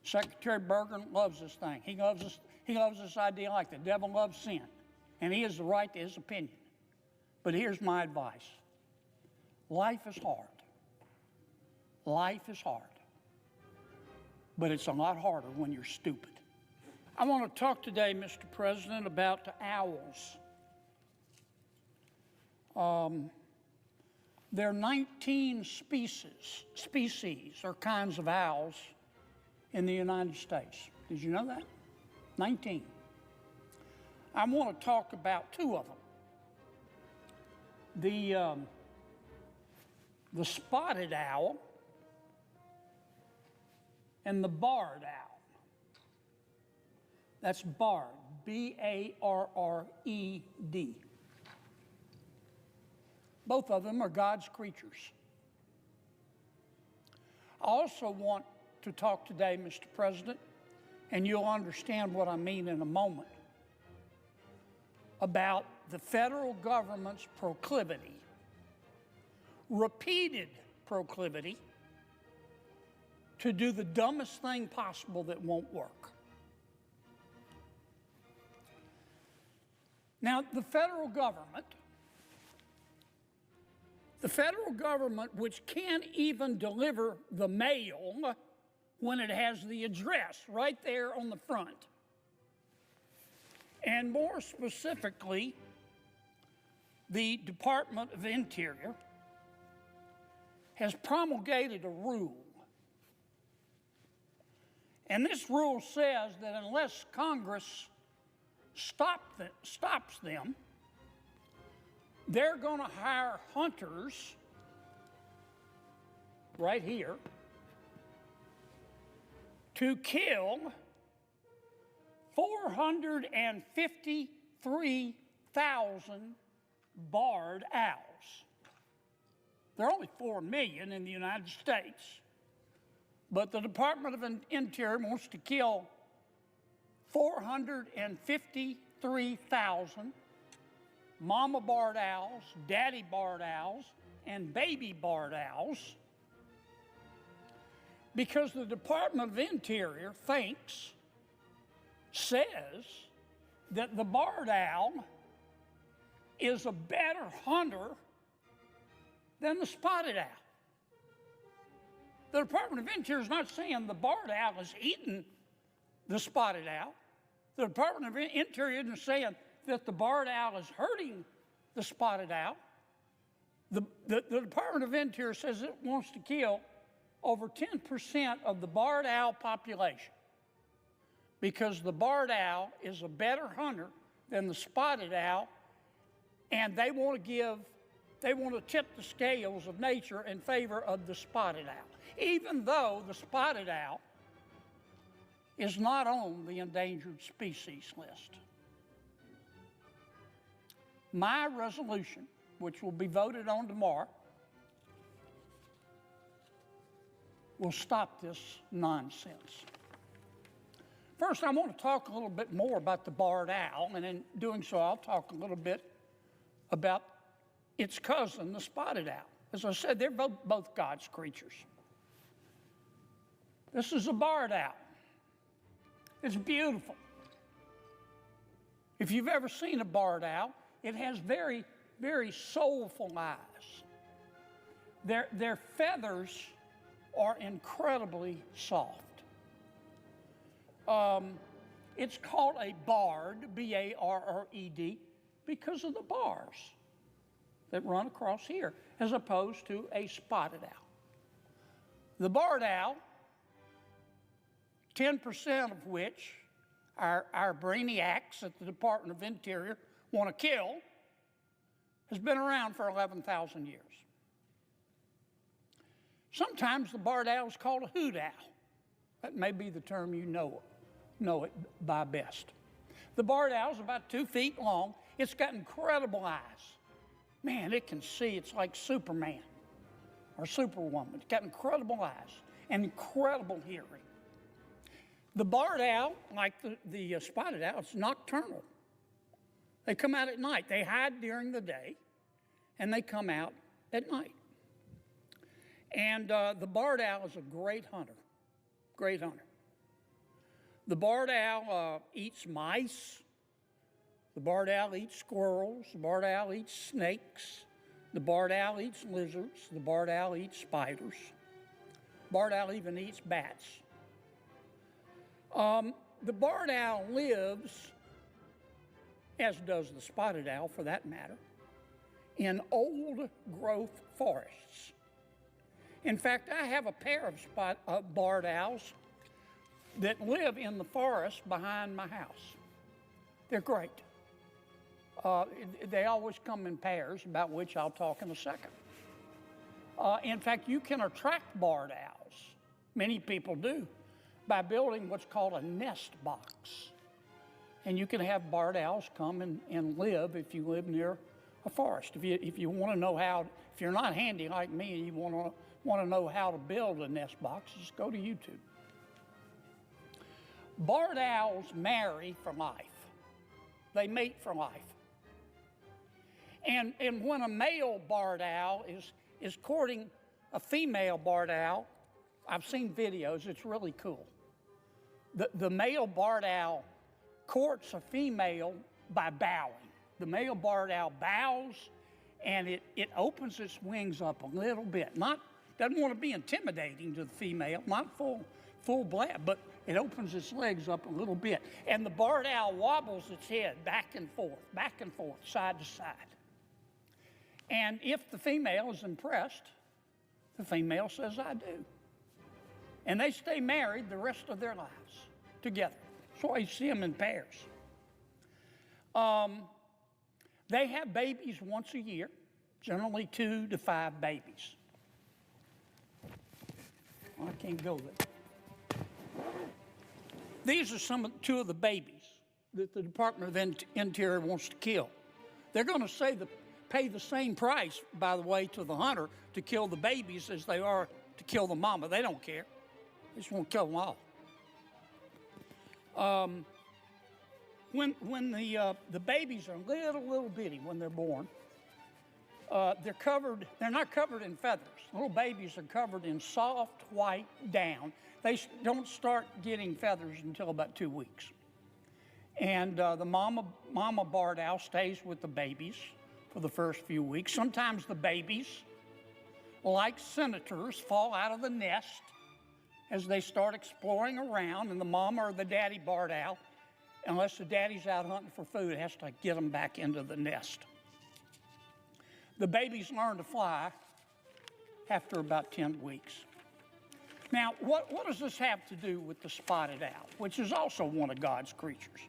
Secretary Bergen loves this thing. He loves this idea like the devil loves sin. And he has the right to his opinion. But here's my advice. Life is hard. Life is hard. But it's a lot harder when you're stupid. I want to talk today, Mr. President, about the owls. There are 19 species or kinds of owls in the United States. Did you know that? 19. I want to talk about two of them. The spotted owl and the barred owl. That's barred, B-A-R-R-E-D. Both of them are God's creatures. I also want to talk today, Mr. President, and you'll understand what I mean in a moment, about the federal government's proclivity, repeated proclivity, to do the dumbest thing possible that won't work. Now, the federal government, which can't even deliver the mail when it has the address right there on the front, and more specifically, the Department of Interior has promulgated a rule. And this rule says that unless Congress stops them, they're going to hire hunters right here to kill 453,000 barred owls. There are only 4 million in the United States, but the Department of Interior wants to kill 453,000 mama barred owls, daddy barred owls, and baby barred owls, because the Department of Interior says that the barred owl is a better hunter than the spotted owl. The Department of Interior is not saying the barred owl is eating the spotted owl. The Department of Interior isn't saying that the barred owl is hurting the spotted owl. The Department of Interior says it wants to kill over 10% of the barred owl population because the barred owl is a better hunter than the spotted owl, and they want to tip the scales of nature in favor of the spotted owl, even though the spotted owl is not on the endangered species list. My resolution, which will be voted on tomorrow, will stop this nonsense. First, I want to talk a little bit more about the barred owl, and in doing so, I'll talk a little bit about its cousin, the spotted owl. As I said, they're both God's creatures. This is a barred owl. It's beautiful. If you've ever seen a barred owl, it has very, very soulful eyes. Their feathers are incredibly soft. It's called a barred, B-A-R-R-E-D, because of the bars that run across here, as opposed to a spotted owl. The barred owl, 10% of which our brainiacs at the Department of Interior want to kill, has been around for 11,000 years. Sometimes the barred owl is called a hoot owl. That may be the term you know it by best. The barred owl is about 2 feet long. It's got incredible eyes. Man, it can see. It's like Superman or Superwoman. It's got incredible eyes and incredible hearing. The barred owl, like the spotted owl, it's nocturnal. They come out at night. They hide during the day, and they come out at night. And the barred owl is a great hunter, great hunter. The barred owl eats mice. The barred owl eats squirrels. The barred owl eats snakes. The barred owl eats lizards. The barred owl eats spiders. Barred owl even eats bats. The barred owl lives, as does the spotted owl for that matter, in old growth forests. In fact, I have a pair of barred owls that live in the forest behind my house. They're great. They always come in pairs, about which I'll talk in a second. In fact, you can attract barred owls, many people do, by building what's called a nest box. And you can have barred owls come and live if you live near a forest. If you want to know how, if you're not handy like me and you want to know how to build a nest box, just go to YouTube. Barred owls marry for life. They mate for life. And when a male barred owl is courting a female barred owl, I've seen videos, it's really cool. The male barred owl courts a female by bowing. The male barred owl bows and it opens its wings up a little bit. Doesn't want to be intimidating to the female, not full blast, but it opens its legs up a little bit. And the barred owl wobbles its head back and forth, side to side. And if the female is impressed, the female says, I do. And they stay married the rest of their lives together. That's why you see them in pairs. They have babies once a year, generally 2 to 5 babies. I can't go there. These are two of the babies that the Department of Interior wants to kill. They're going to pay the same price, by the way, to the hunter to kill the babies as they are to kill the mama. They don't care. They just want to kill them all. When the babies are little bitty when they're born, they're not covered in feathers. Little babies are covered in soft white down. They don't start getting feathers until about 2 weeks. And the mama barred owl stays with the babies for the first few weeks. Sometimes the babies, like senators, fall out of the nest as they start exploring around, and the mama or the daddy barred owl, unless the daddy's out hunting for food, has to get them back into the nest. The babies learn to fly after about 10 weeks. Now, what does this have to do with the spotted owl, which is also one of God's creatures?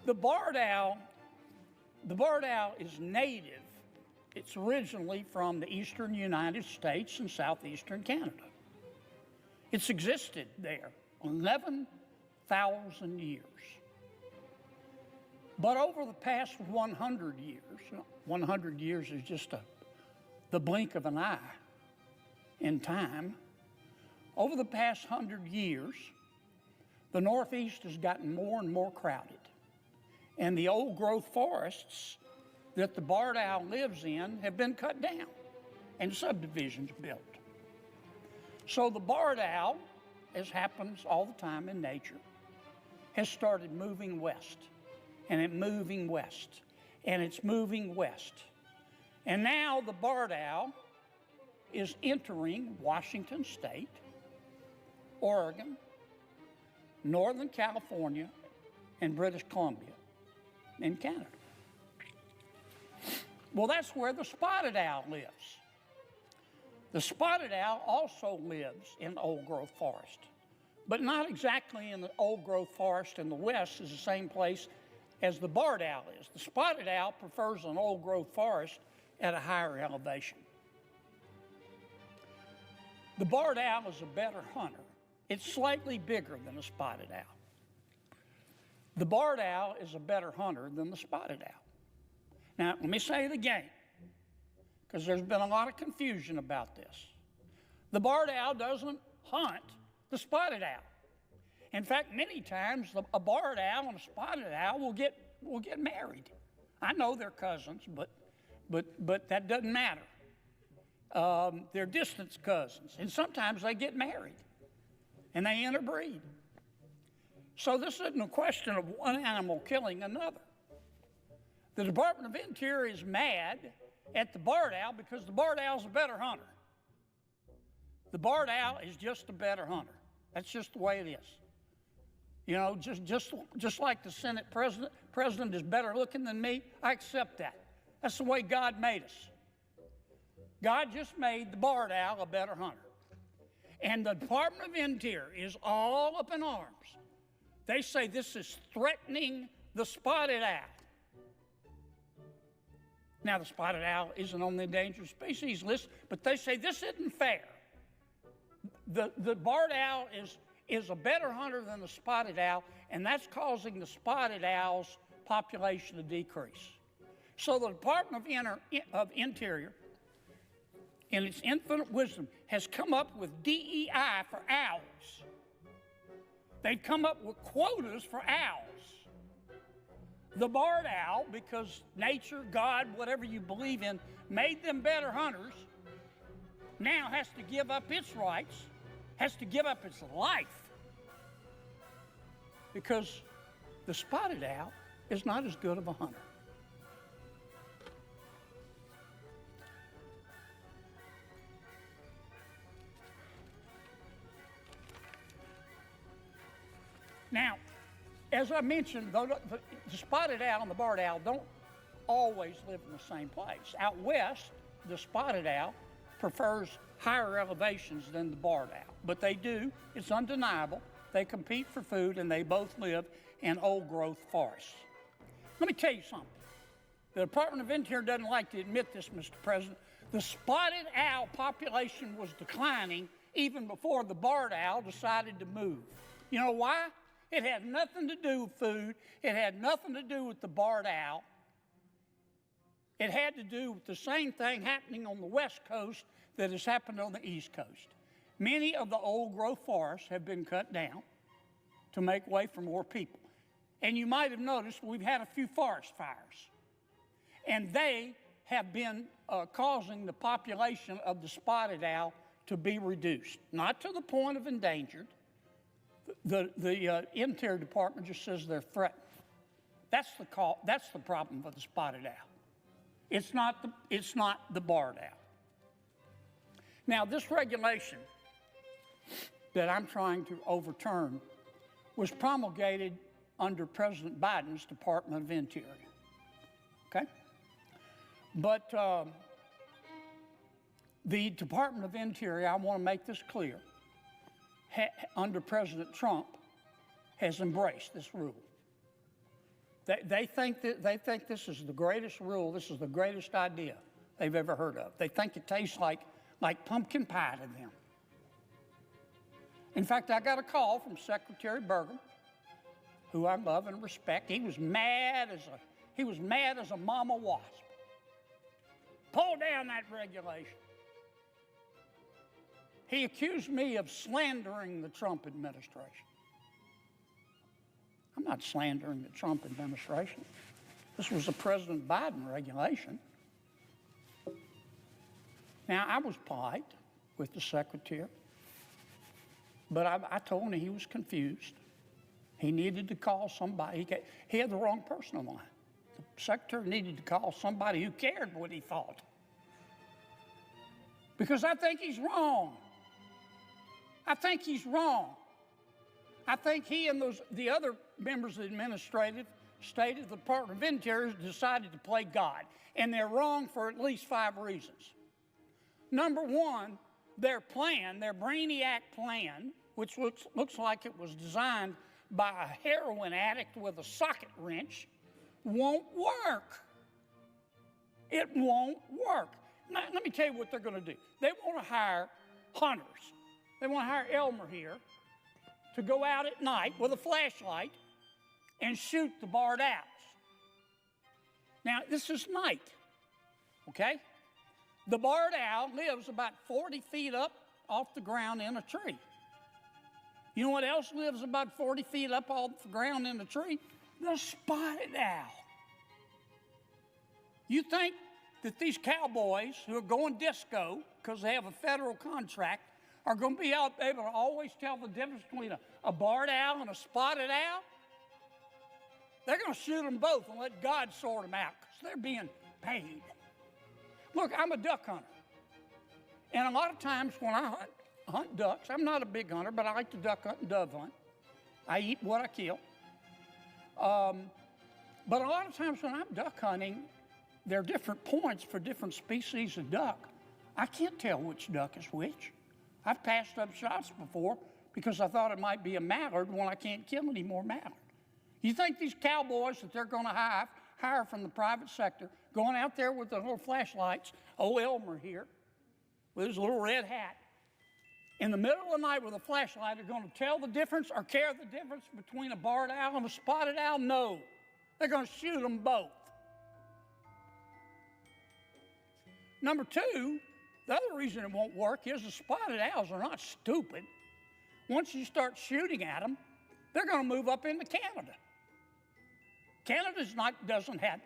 The barred owl is native. It's originally from the eastern United States and southeastern Canada. It's existed there 11,000 years. But over the past 100 years, 100 years is just the blink of an eye in time. Over the past 100 years, the Northeast has gotten more and more crowded. And the old growth forests that the barred owl lives in have been cut down and subdivisions built. So the barred owl, as happens all the time in nature, has started moving west, and it's moving west, and it's moving west. And now the barred owl is entering Washington State, Oregon, Northern California, and British Columbia in Canada. Well, that's where the spotted owl lives. The spotted owl also lives in old growth forest, but not exactly in the old growth forest in the west is the same place as the barred owl is. The spotted owl prefers an old growth forest at a higher elevation. The barred owl is a better hunter. It's slightly bigger than the spotted owl. The barred owl is a better hunter than the spotted owl. Now, let me say it again, because there's been a lot of confusion about this. The barred owl doesn't hunt the spotted owl. In fact, many times a barred owl and a spotted owl will get married. I know they're cousins, but that doesn't matter. They're distant cousins, and sometimes they get married, and they interbreed. So this isn't a question of one animal killing another. The Department of Interior is mad at the barred owl because the barred owl's a better hunter. The barred owl is just a better hunter. That's just the way it is. You know, just like the Senate president is better looking than me, I accept that. That's the way God made us. God just made the barred owl a better hunter. And the Department of Interior is all up in arms. They say this is threatening the spotted owl. Now, the spotted owl isn't on the endangered species list, but they say this isn't fair. The barred owl is a better hunter than the spotted owl, and that's causing the spotted owl's population to decrease. So the Department of Interior, in its infinite wisdom, has come up with DEI for owls. They've come up with quotas for owls. The barred owl, because nature, God, whatever you believe in, made them better hunters, now has to give up its rights, has to give up its life, because the spotted owl is not as good of a hunter. Now, as I mentioned, the spotted owl and the barred owl don't always live in the same place. Out west, the spotted owl prefers higher elevations than the barred owl, but they do, it's undeniable, they compete for food and they both live in old growth forests. Let me tell you something. The Department of Interior doesn't like to admit this, Mr. President. The spotted owl population was declining even before the barred owl decided to move. You know why? It had nothing to do with food. It had nothing to do with the barred owl. It had to do with the same thing happening on the West Coast that has happened on the East Coast. Many of the old growth forests have been cut down to make way for more people. And you might have noticed we've had a few forest fires. And they have been causing the population of the spotted owl to be reduced. Not to the point of endangered. The Interior Department just says they're threatened. That's the problem with the spotted owl. It's not the barred owl. Now, this regulation that I'm trying to overturn was promulgated under President Biden's Department of Interior. Okay? But the Department of Interior, I want to make this clear, under President Trump, has embraced this rule. They think this is the greatest rule, this is the greatest idea they've ever heard of. They think it tastes like pumpkin pie to them. In fact, I got a call from Secretary Burgum, who I love and respect. He was mad as a mama wasp. Pull down that regulation. He accused me of slandering the Trump administration. I'm not slandering the Trump administration. This was a President Biden regulation. Now, I was polite with the secretary, but I told him he was confused. He needed to call somebody. He had the wrong person on line. The secretary needed to call somebody who cared what he thought. Because I think he's wrong. I think he's wrong. I think he and the other members of the administrative state of the Department of Interior decided to play God. And they're wrong for at least 5 reasons. Number one, their plan, their brainiac plan, which looks like it was designed by a heroin addict with a socket wrench, won't work. It won't work. Now, let me tell you what they're going to do. They want to hire hunters. They want to hire Elmer here to go out at night with a flashlight and shoot the barred owls. Now, this is night, okay? The barred owl lives about 40 feet up off the ground in a tree. You know what else lives about 40 feet up off the ground in a tree? The spotted owl. You think that these cowboys who are going disco because they have a federal contract are going to be able to always tell the difference between a barred owl and a spotted owl, they're going to shoot them both and let God sort them out because they're being paid. Look, I'm a duck hunter. And a lot of times when I hunt ducks, I'm not a big hunter, but I like to duck hunt and dove hunt. I eat what I kill. But a lot of times when I'm duck hunting, there are different points for different species of duck. I can't tell which duck is which. I've passed up shots before because I thought it might be a mallard when I can't kill any more mallard. You think these cowboys that they're going to hire from the private sector, going out there with the little flashlights, old Elmer here, with his little red hat, in the middle of the night with a flashlight, are going to tell the difference or care the difference between a barred owl and a spotted owl? No. They're going to shoot them both. Number two, the other reason it won't work is the spotted owls are not stupid. Once you start shooting at them, they're going to move up into Canada. Doesn't have,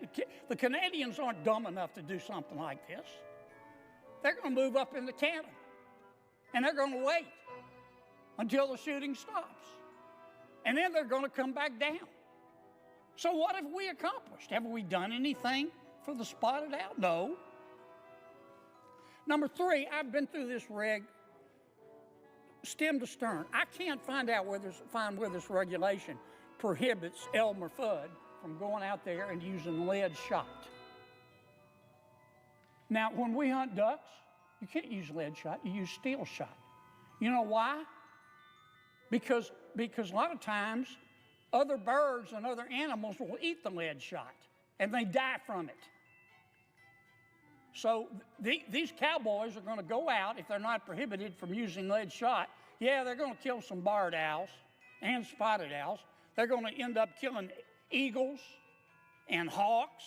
the Canadians aren't dumb enough to do something like this. They're going to move up into Canada. And they're going to wait until the shooting stops. And then they're going to come back down. So what have we accomplished? Have we done anything for the spotted owl? No. Number three, I've been through this reg stem to stern. I can't find where this regulation prohibits Elmer Fudd from going out there and using lead shot. Now, when we hunt ducks, you can't use lead shot, you use steel shot. You know why? Because a lot of times, other birds and other animals will eat the lead shot, and they die from it. So these cowboys are going to go out, if they're not prohibited from using lead shot, yeah, they're going to kill some barred owls and spotted owls. They're going to end up killing eagles and hawks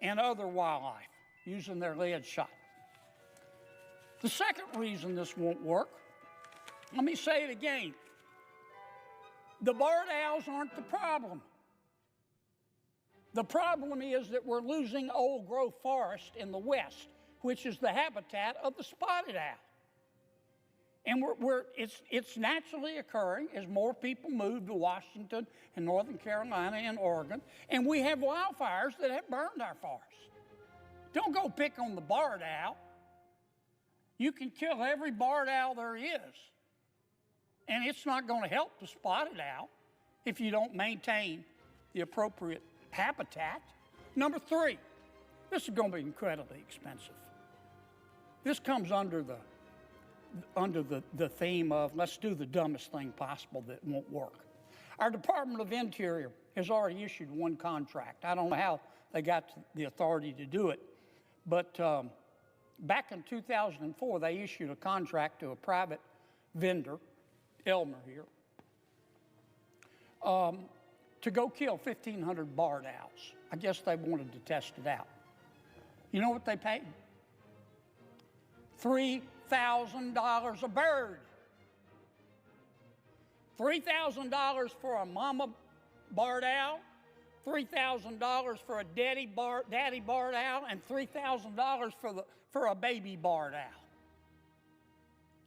and other wildlife using their lead shot. The second reason this won't work, let me say it again. The barred owls aren't the problem. The problem is that we're losing old growth forest in the west, which is the habitat of the spotted owl. And it's naturally occurring as more people move to Washington and Northern Carolina and Oregon, and we have wildfires that have burned our forests. Don't go pick on the barred owl. You can kill every barred owl there is, and it's not going to help the spotted owl if you don't maintain the appropriate habitat. Number three, this is going to be incredibly expensive. This comes under the theme of let's do the dumbest thing possible that won't work. Our Department of Interior has already issued one contract. I don't know how they got the authority to do it, but back in 2004, they issued a contract to a private vendor, Elmer here, to go kill 1,500 barred owls. I guess they wanted to test it out. You know what they paid? $3,000 a bird. $3,000 for a mama barred owl, $3,000 for a daddy barred owl, and $3,000 for a baby barred owl.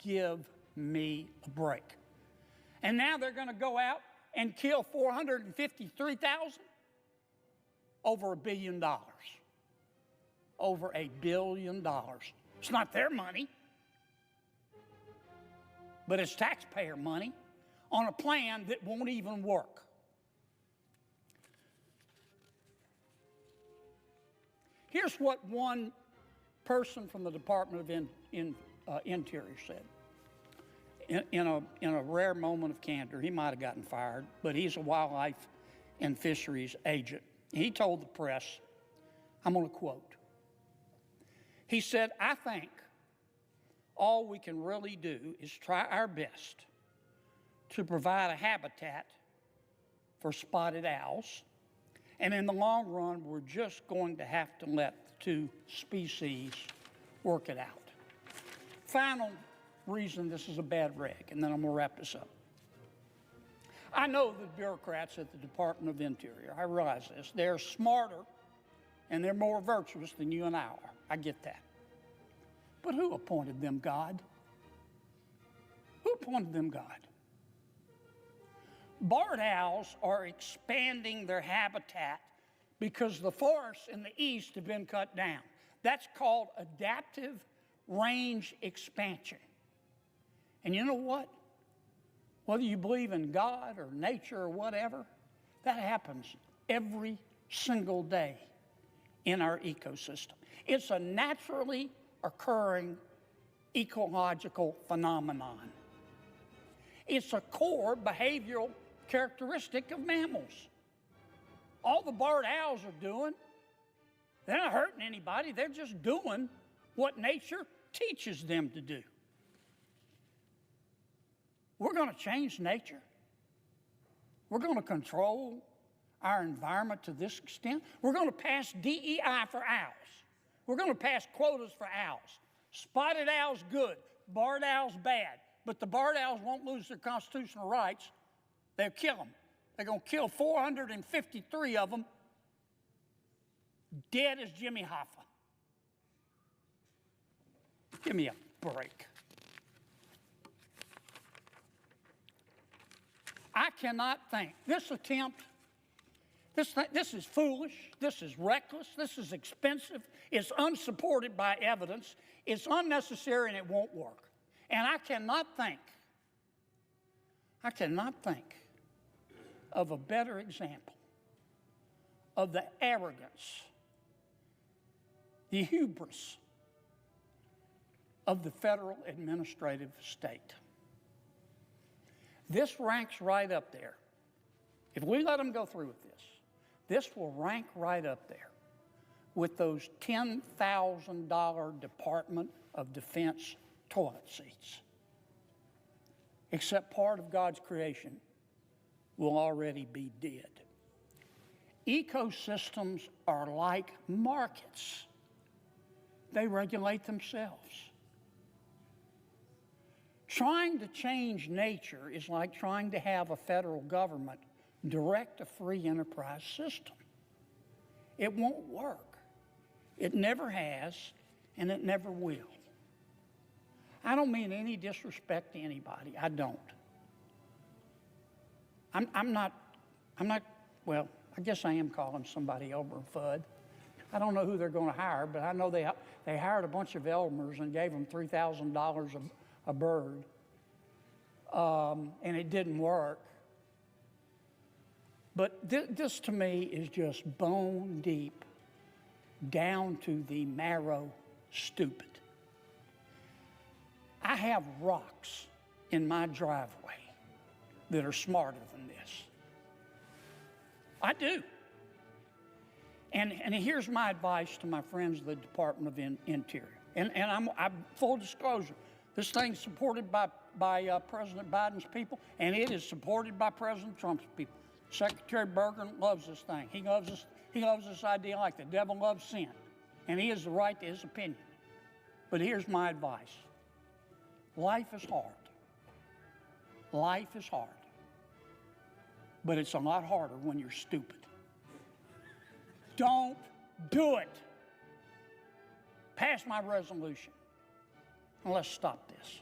Give me a break. And now they're going to go out and kill 453,000? Over $1 billion. Over $1 billion. It's not their money, but it's taxpayer money on a plan that won't even work. Here's what one person from the Department of Interior said. In a rare moment of candor, he might have gotten fired, but he's a wildlife and fisheries agent. He told the press, I'm going to quote, he said, I think all we can really do is try our best to provide a habitat for spotted owls, and in the long run, we're just going to have to let the two species work it out. Final reason this is a bad reg, and then I'm going to wrap this up. I know the bureaucrats at the Department of Interior, I realize this, they're smarter and they're more virtuous than you and I are. I get that. But who appointed them God? Who appointed them God? Barred owls are expanding their habitat because the forests in the east have been cut down. That's called adaptive range expansion. And you know what? Whether you believe in God or nature or whatever, that happens every single day in our ecosystem. It's a naturally occurring ecological phenomenon. It's a core behavioral characteristic of mammals. All the barred owls are doing, they're not hurting anybody, they're just doing what nature teaches them to do. We're going to change nature. We're going to control our environment to this extent. We're going to pass DEI for owls. We're going to pass quotas for owls. Spotted owls good, barred owls bad. But the barred owls won't lose their constitutional rights. They'll kill them. They're going to kill 453 of them, dead as Jimmy Hoffa. Give me a break. I cannot think. This attempt, this is foolish, this is reckless, this is expensive, it's unsupported by evidence, it's unnecessary, and it won't work. And I cannot think of a better example of the arrogance, the hubris of the federal administrative state. This ranks right up there. If we let them go through with this will rank right up there with those $10,000 Department of Defense toilet seats. Except part of God's creation will already be dead. Ecosystems are like markets. They regulate themselves. Trying to change nature is like trying to have a federal government direct a free enterprise system. It won't work. It never has, and it never will. I don't mean any disrespect to anybody. I don't. I'm not, well, I guess I am calling somebody over a FUD. I don't know who they're going to hire, but I know they hired a bunch of Elmers and gave them $3,000 a bird, and it didn't work. But this to me is just bone deep, down to the marrow stupid. I have rocks in my driveway that are smarter than this. I do. And here's my advice to my friends of the Department of Interior. And I'm full disclosure, this thing's supported by President Biden's people, and it is supported by President Trump's people. Secretary Bergen loves this thing. He loves this idea like the devil loves sin. And he has the right to his opinion. But here's my advice. Life is hard. Life is hard. But it's a lot harder when you're stupid. Don't do it. Pass my resolution. And let's stop this.